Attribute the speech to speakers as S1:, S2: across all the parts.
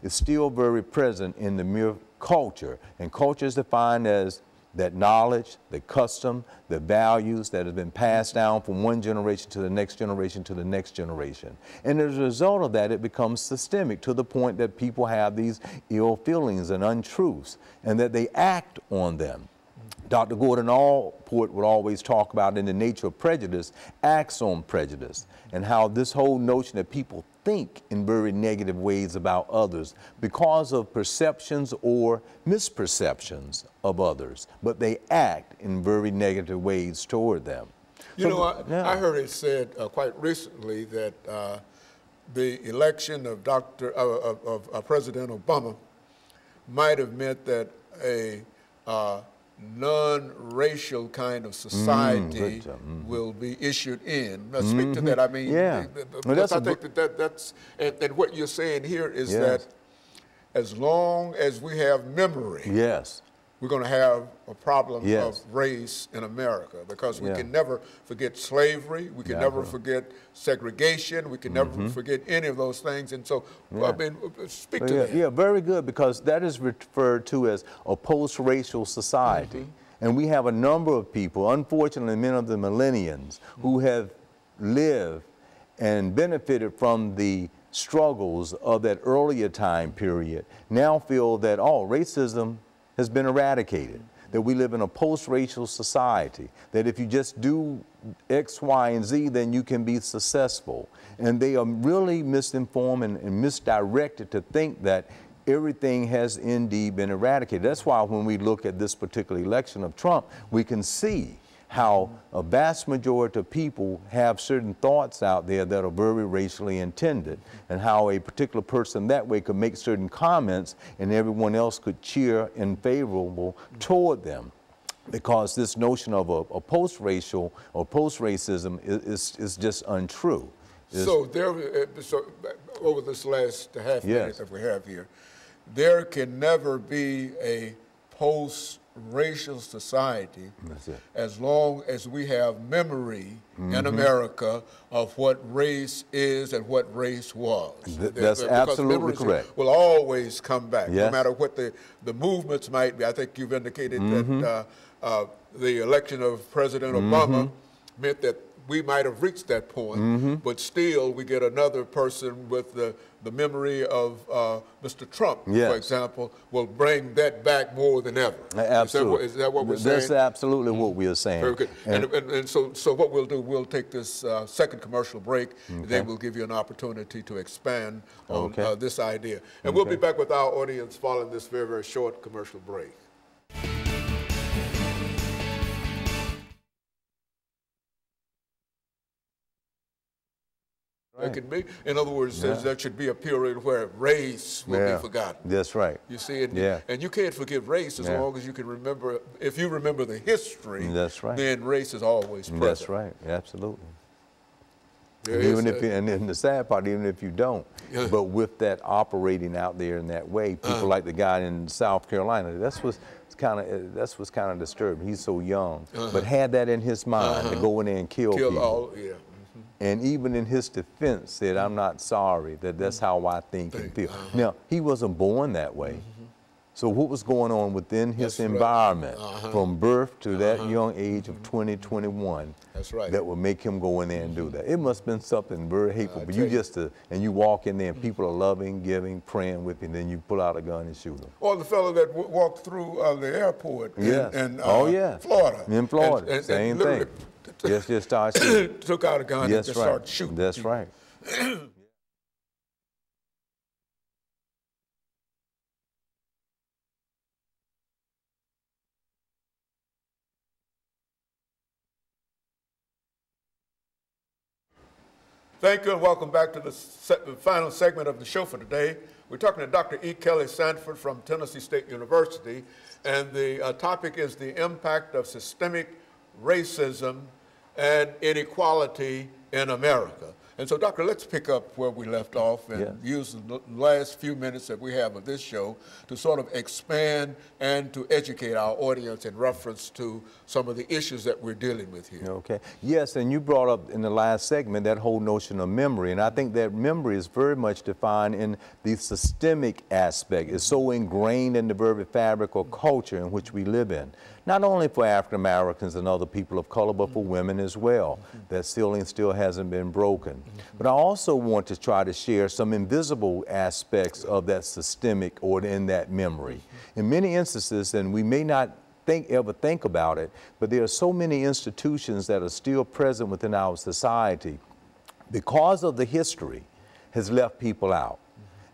S1: is still very present in the mere culture. And culture is defined as that knowledge, the custom, the values that have been passed down from one generation to the next generation to the next generation. And as a result of that, it becomes systemic to the point that people have these ill feelings and untruths, and that they act on them. Dr. Gordon Allport would always talk about, in the nature of prejudice, acts on prejudice, and how this whole notion that people think in very negative ways about others because of perceptions or misperceptions of others, but they act in very negative ways toward them.
S2: You know, I heard it said quite recently that the election of President Obama might have meant that a non-racial kind of society will be issued in. Now, speak to that. I mean, because I think that's and what you're saying here is that as long as we have memory, we're going to have a problem of race in America, because we can never forget slavery, we can never forget segregation, we can never forget any of those things. And so, I mean, speak to that.
S1: Yeah, very good, because that is referred to as a post-racial society. And we have a number of people, unfortunately many of the millennials, who have lived and benefited from the struggles of that earlier time period, now feel that, oh, racism has been eradicated, that we live in a post-racial society, that if you just do X, Y, and Z, then you can be successful. And they are really misinformed and misdirected to think that everything has indeed been eradicated. That's why when we look at this particular election of Trump, we can see how a vast majority of people have certain thoughts out there that are very racially intended, and how a particular person that way could make certain comments and everyone else could cheer in favorable toward them. Because this notion of a post-racial or post-racism is just untrue.
S2: So over this last half minute that we have here, there can never be a post-racial society as long as we have memory in America of what race is and what race was.
S1: That's absolutely correct.
S2: Will always come back, no matter what the movements might be. I think you've indicated that the election of President Obama meant that we might have reached that point, but still we get another person with the memory of Mr. Trump, for example, will bring that back more than ever.
S1: Absolutely.
S2: Is that what we're saying?
S1: That's absolutely what we are saying.
S2: Very good. And so what we'll do, we'll take this second commercial break, and then we'll give you an opportunity to expand on this idea. And we'll be back with our audience following this very, very short commercial break. It can be, in other words, there should be a period where race will be forgotten.
S1: That's right.
S2: You see, and you can't forget race as long as you can remember. If you remember the history, then race is always present.
S1: That's right. Absolutely. And then the sad part, even if you don't, but with that operating out there in that way, people like the guy in South Carolina, that's what's kind of disturbing. He's so young, but had that in his mind to go in there and kill people. And even in his defense said, I'm not sorry, that's how I think and feel. Now, he wasn't born that way. So what was going on within his environment from birth to that young age of 20, 21 that would make him go in there and do that? It must have been something very hateful. But you just, and you walk in there and people are loving, giving, praying with you, and then you pull out a gun and shoot them.
S2: Or the fellow that walked through the airport in Florida.
S1: In Florida, same thing. Just start shooting.
S2: Took out a gun and just started shooting.
S1: That's right.
S2: Thank you and welcome back to the final segment of the show for today. We're talking to Dr. EKSanford from Tennessee State University, and the topic is the impact of systemic racism and inequality in America. And so, Doctor, let's pick up where we left off and use the last few minutes that we have of this show to sort of expand and to educate our audience in reference to some of the issues that we're dealing with here.
S1: Okay. Yes, and you brought up in the last segment that whole notion of memory, and I think that memory is very much defined in the systemic aspect. It's so ingrained in the very fabric or culture in which we live in. Not only for African Americans and other people of color, but for women as well. That ceiling still hasn't been broken. But I also want to try to share some invisible aspects of that systemic or in that memory. In many instances, and we may not ever think about it, but there are so many institutions that are still present within our society because of the history has left people out.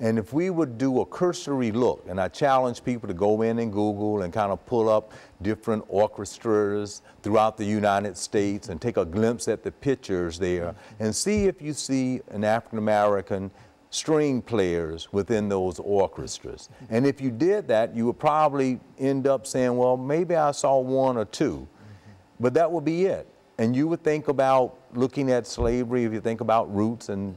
S1: And if we would do a cursory look, and I challenge people to go in and Google and kind of pull up different orchestras throughout the United States and take a glimpse at the pictures there and see if you see an African American string players within those orchestras. And if you did that, you would probably end up saying, well, maybe I saw one or two, but that would be it. And you would think about looking at slavery, if you think about roots and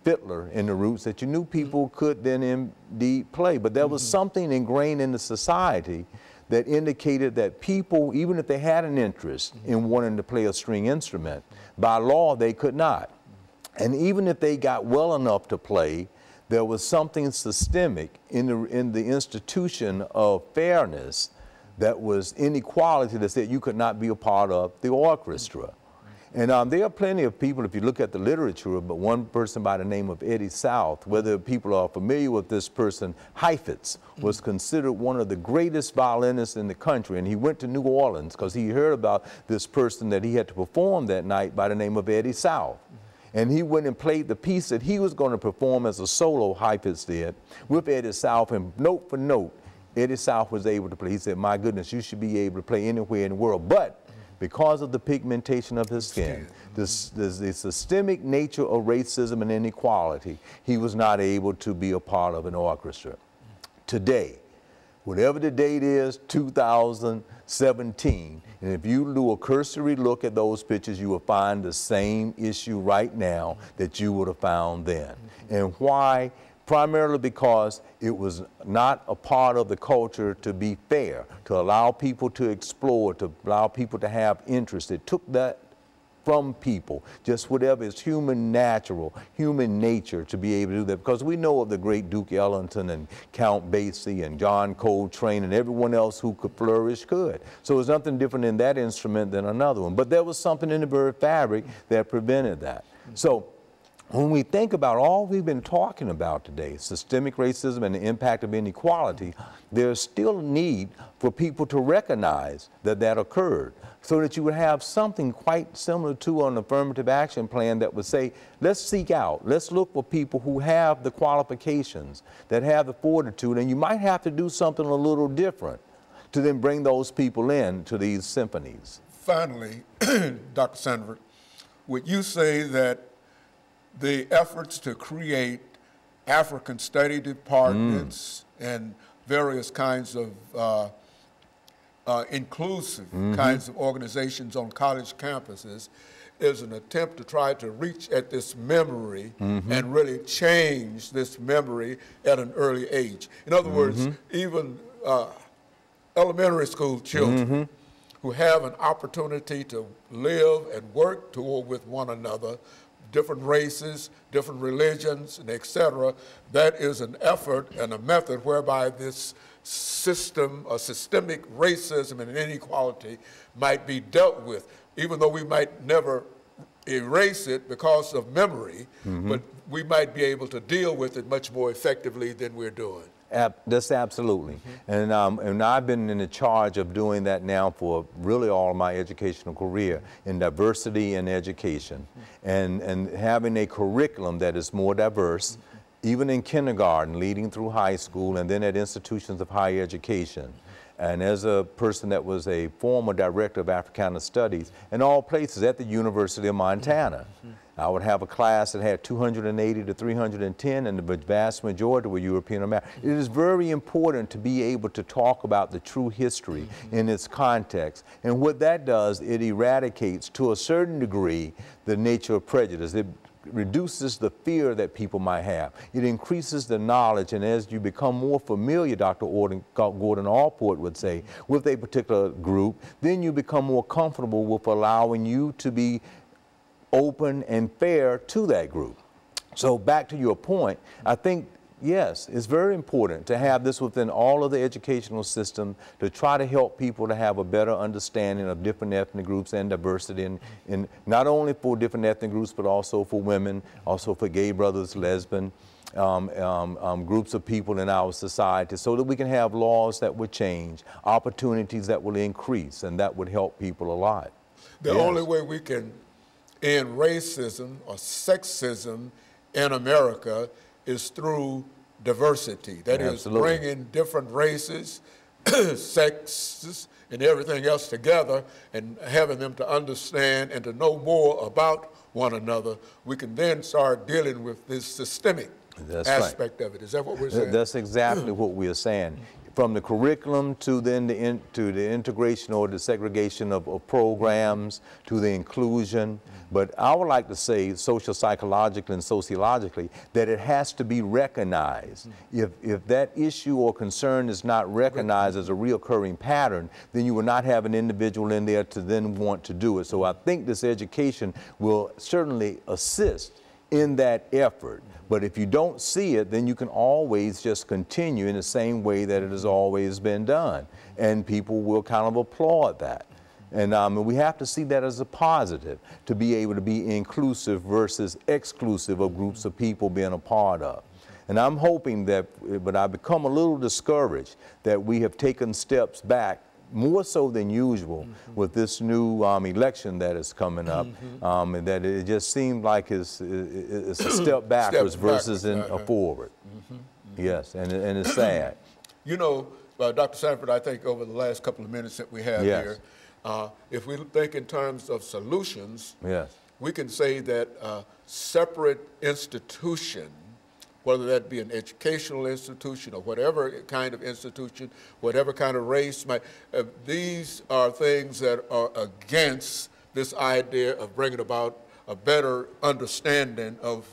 S1: Fiddler in the Roots, that you knew people could then indeed play. But there was something ingrained in the society that indicated that people, even if they had an interest in wanting to play a string instrument, by law they could not. And even if they got well enough to play, there was something systemic in the institution of fairness that was inequality that said you could not be a part of the orchestra. And there are plenty of people, if you look at the literature, but one person by the name of Eddie South, whether people are familiar with this person, Heifetz was considered one of the greatest violinists in the country. And he went to New Orleans because he heard about this person that he had to perform that night by the name of Eddie South. And he went and played the piece that he was going to perform as a solo, Heifetz did, with Eddie South, and note for note, Eddie South was able to play. He said, my goodness, you should be able to play anywhere in the world. But because of the pigmentation of his skin, the systemic nature of racism and inequality, he was not able to be a part of an orchestra. Today, whatever the date is, 2017, and if you do a cursory look at those pictures, you will find the same issue right now that you would have found then. And why? Primarily because it was not a part of the culture to be fair, to allow people to explore, to allow people to have interest. It took that from people, just whatever is human natural, human nature to be able to do that. Because we know of the great Duke Ellington and Count Basie and John Coltrane and everyone else who could flourish could. So there's nothing different in that instrument than another one. But there was something in the very fabric that prevented that. So when we think about all we've been talking about today, systemic racism and the impact of inequality, there's still a need for people to recognize that that occurred, so that you would have something quite similar to an affirmative action plan that would say, let's seek out, let's look for people who have the qualifications, that have the fortitude, and you might have to do something a little different to then bring those people in to these symphonies.
S2: Finally, Dr. Sanford, would you say that the efforts to create African study departments and various kinds of inclusive kinds of organizations on college campuses is an attempt to try to reach at this memory and really change this memory at an early age? In other words, even elementary school children who have an opportunity to live and work with one another, different races, different religions, and et cetera, that is an effort and a method whereby this system, systemic racism and inequality might be dealt with, even though we might never erase it because of memory, but we might be able to deal with it much more effectively than we're doing.
S1: That's absolutely. And I've been in the charge of doing that now for really all of my educational career in diversity in education and having a curriculum that is more diverse, even in kindergarten, leading through high school, and then at institutions of higher education. And as a person that was a former director of Africana Studies in all places at the University of Montana, I would have a class that had 280 to 310, and the vast majority were European American. It is very important to be able to talk about the true history in its context. And what that does, it eradicates to a certain degree the nature of prejudice. It reduces the fear that people might have. It increases the knowledge, and as you become more familiar, Dr. Gordon Allport would say, with a particular group, then you become more comfortable with allowing you to be open and fair to that group. So back to your point, I think, yes, it's very important to have this within all of the educational system to try to help people to have a better understanding of different ethnic groups and diversity in not only for different ethnic groups, but also for women, also for gay brothers, lesbian, groups of people in our society, so that we can have laws that would change, opportunities that will increase, and that would help people a lot.
S2: The only way we can end racism or sexism in America is through diversity. That is bringing different races, sexes, and everything else together and having them to understand and to know more about one another. We can then start dealing with this systemic aspect of it. Is that what we're saying?
S1: That's exactly what we are saying. From the curriculum to then to the integration or the segregation of programs to the inclusion. But I would like to say, social psychologically and sociologically, that it has to be recognized. If that issue or concern is not recognized as a reoccurring pattern, then you will not have an individual in there to then want to do it. So I think this education will certainly assist in that effort. But if you don't see it, then you can always just continue in the same way that it has always been done. And people will kind of applaud that. And we have to see that as a positive, to be able to be inclusive versus exclusive of groups of people being a part of. And I'm hoping that, but I've become a little discouraged that we have taken steps back, more so than usual, with this new election that is coming up, and that it just seemed like it's a step backwards versus a forward. Yes, and it's sad.
S2: You know, Dr. Sanford, I think over the last couple of minutes that we have here, if we think in terms of solutions, we can say that separate institution, whether that be an educational institution or whatever kind of institution, whatever kind of race, these are things that are against this idea of bringing about a better understanding of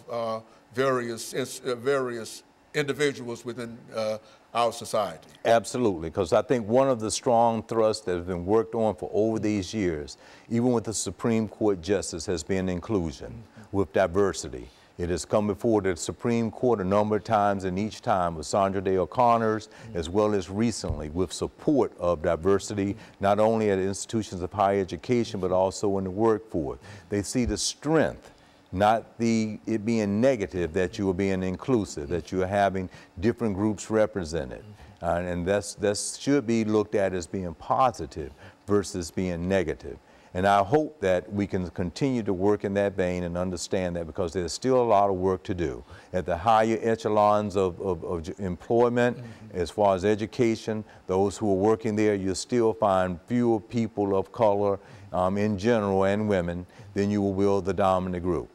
S2: various individuals within our society.
S1: Absolutely, because I think one of the strong thrusts that have been worked on for over these years, even with the Supreme Court justice, has been inclusion with diversity. It has come before the Supreme Court a number of times, and each time with Sandra Day O'Connor's, as well as recently with support of diversity, not only at institutions of higher education, but also in the workforce. They see the strength, not it being negative, that you are being inclusive, that you are having different groups represented. And that should be looked at as being positive versus being negative. And I hope that we can continue to work in that vein and understand that, because there's still a lot of work to do. At the higher echelons of employment, as far as education, those who are working there, you'll still find fewer people of color in general and women than you will the dominant group.